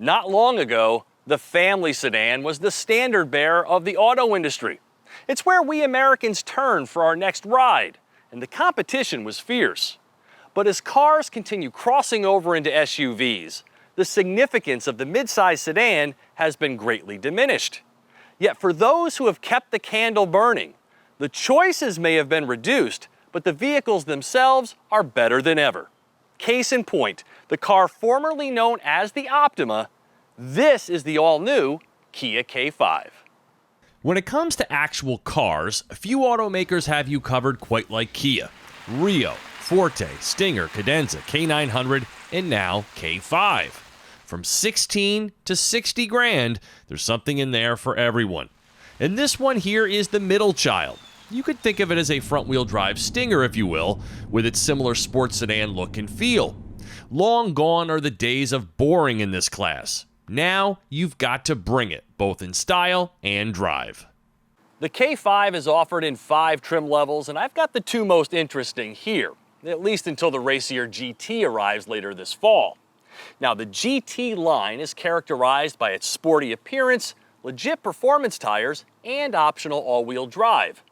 Not long ago, the family sedan was the standard bearer of the auto industry. It's where we Americans turn for our next ride, and the competition was fierce. But as cars continue crossing over into SUVs, the significance of the midsize sedan has been greatly diminished. Yet for those who have kept the candle burning, the choices may have been reduced, but the vehicles themselves are better than ever. Case in point, the car formerly known as the Optima, this is the all-new Kia K5. When it comes to actual cars, few automakers have you covered quite like Kia. Rio, Forte, Stinger, Cadenza, K900, and now K5. From 16 to 60 grand, there's something in there for everyone. And this one here is the middle child. You could think of it as a front-wheel drive Stinger, if you will, with its similar sports sedan look and feel. Long gone are the days of boring in this class. Now you've got to bring it, both in style and drive. The K5 is offered in 5 trim levels, and I've got the 2 most interesting here, at least until the racier GT arrives later this fall. Now, the GT line is characterized by its sporty appearance, legit performance tires, and optional all-wheel drive.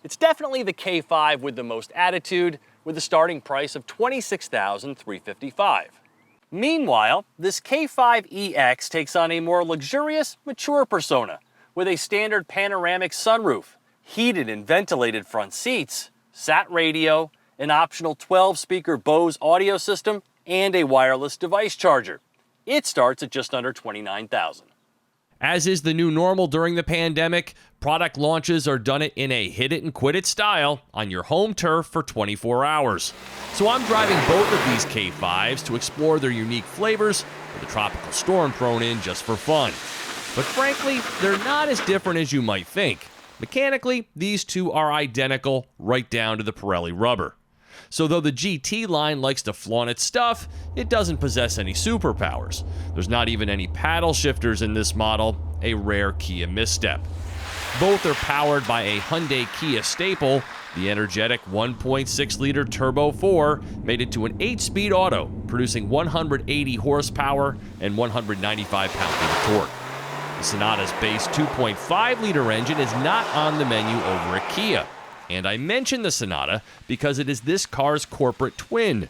It's definitely the K5 with the most attitude, with a starting price of $26,355. Meanwhile, this K5EX takes on a more luxurious, mature persona, with a standard panoramic sunroof, heated and ventilated front seats, sat radio, an optional 12-speaker Bose audio system, and a wireless device charger. It starts at just under $29,000. As is the new normal during the pandemic, product launches are done in a hit-it-and-quit-it style on your home turf for 24 hours. So I'm driving both of these K5s to explore their unique flavors with a tropical storm thrown in just for fun. But frankly, they're not as different as you might think. Mechanically, these two are identical right down to the Pirelli rubber. So though the GT line likes to flaunt its stuff, it doesn't possess any superpowers. There's not even any paddle shifters in this model, a rare Kia misstep. Both are powered by a Hyundai Kia staple. The energetic 1.6-liter Turbo 4 made it to an 8-speed auto, producing 180 horsepower and 195 pound-feet of torque. The Sonata's base 2.5-liter engine is not on the menu over at Kia. And I mention the Sonata because it is this car's corporate twin.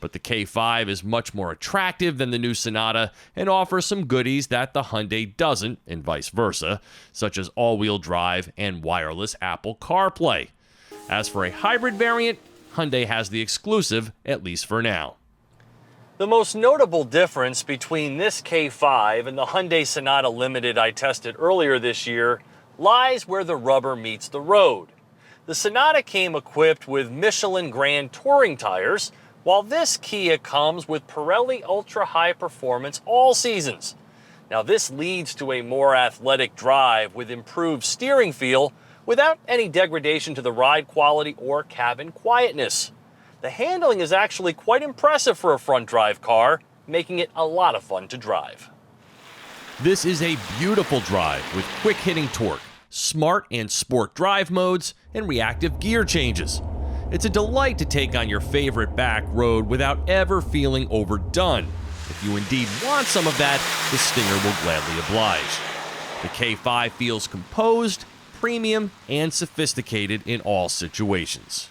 But the K5 is much more attractive than the new Sonata and offers some goodies that the Hyundai doesn't, and vice versa, such as all-wheel drive and wireless Apple CarPlay. As for a hybrid variant, Hyundai has the exclusive, at least for now. The most notable difference between this K5 and the Hyundai Sonata Limited I tested earlier this year lies where the rubber meets the road. The Sonata came equipped with Michelin Grand Touring tires, while this Kia comes with Pirelli Ultra High Performance All Seasons. Now this leads to a more athletic drive with improved steering feel without any degradation to the ride quality or cabin quietness. The handling is actually quite impressive for a front drive car, making it a lot of fun to drive. This is a beautiful drive with quick-hitting torque, smart and sport drive modes, and reactive gear changes. It's a delight to take on your favorite back road without ever feeling overdone. If you indeed want some of that, the Stinger will gladly oblige. The K5 feels composed, premium, and sophisticated in all situations.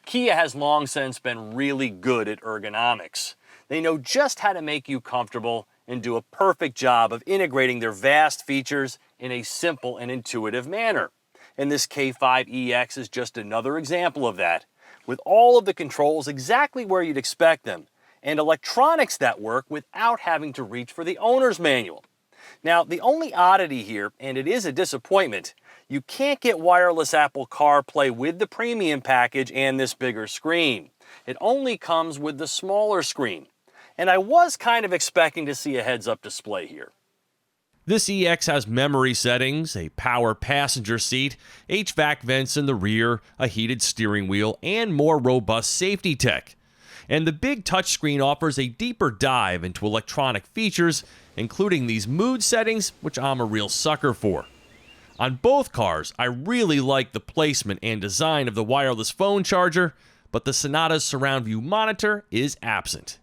Kia has long since been really good at ergonomics. They know just how to make you comfortable and do a perfect job of integrating their vast features in a simple and intuitive manner. And this K5EX is just another example of that, with all of the controls exactly where you'd expect them, and electronics that work without having to reach for the owner's manual. Now, the only oddity here, and it is a disappointment, you can't get wireless Apple CarPlay with the premium package and this bigger screen. It only comes with the smaller screen. And I was kind of expecting to see a heads-up display here. This EX has memory settings, a power passenger seat, HVAC vents in the rear, a heated steering wheel, and more robust safety tech. And the big touchscreen offers a deeper dive into electronic features, including these mood settings, which I'm a real sucker for. On both cars, I really like the placement and design of the wireless phone charger, but the Sonata's surround view monitor is absent.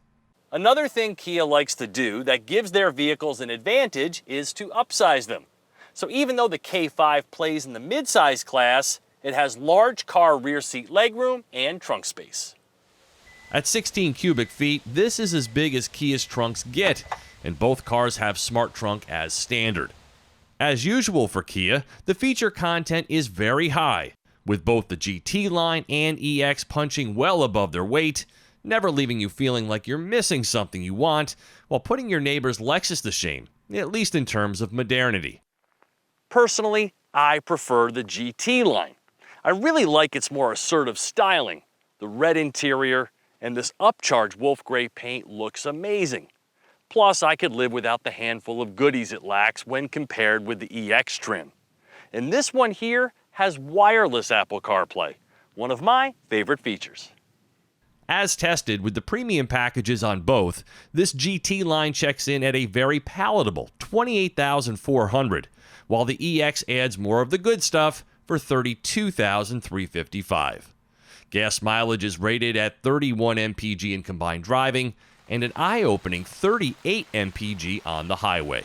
Another thing Kia likes to do that gives their vehicles an advantage is to upsize them. So even though the K5 plays in the midsize class, it has large car rear seat legroom and trunk space. At 16 cubic feet, this is as big as Kia's trunks get, and both cars have Smart Trunk as standard. As usual for Kia, the feature content is very high, with both the GT line and EX punching well above their weight, never leaving you feeling like you're missing something you want, while putting your neighbor's Lexus to shame, at least in terms of modernity. Personally, I prefer the GT line. I really like its more assertive styling. The red interior and this upcharged wolf gray paint looks amazing. Plus, I could live without the handful of goodies it lacks when compared with the EX trim. And this one here has wireless Apple CarPlay, one of my favorite features. As tested with the premium packages on both, this GT line checks in at a very palatable $28,400, while the EX adds more of the good stuff for $32,355. Gas mileage is rated at 31 mpg in combined driving and an eye-opening 38 mpg on the highway.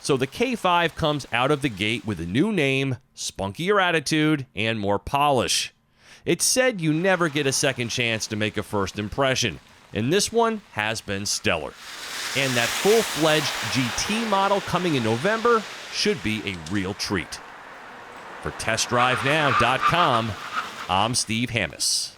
So the K5 comes out of the gate with a new name, spunkier attitude, and more polish. It's said you never get a second chance to make a first impression, and this one has been stellar. And that full-fledged GT model coming in November should be a real treat. For TestDriveNow.com, I'm Steve Hammis.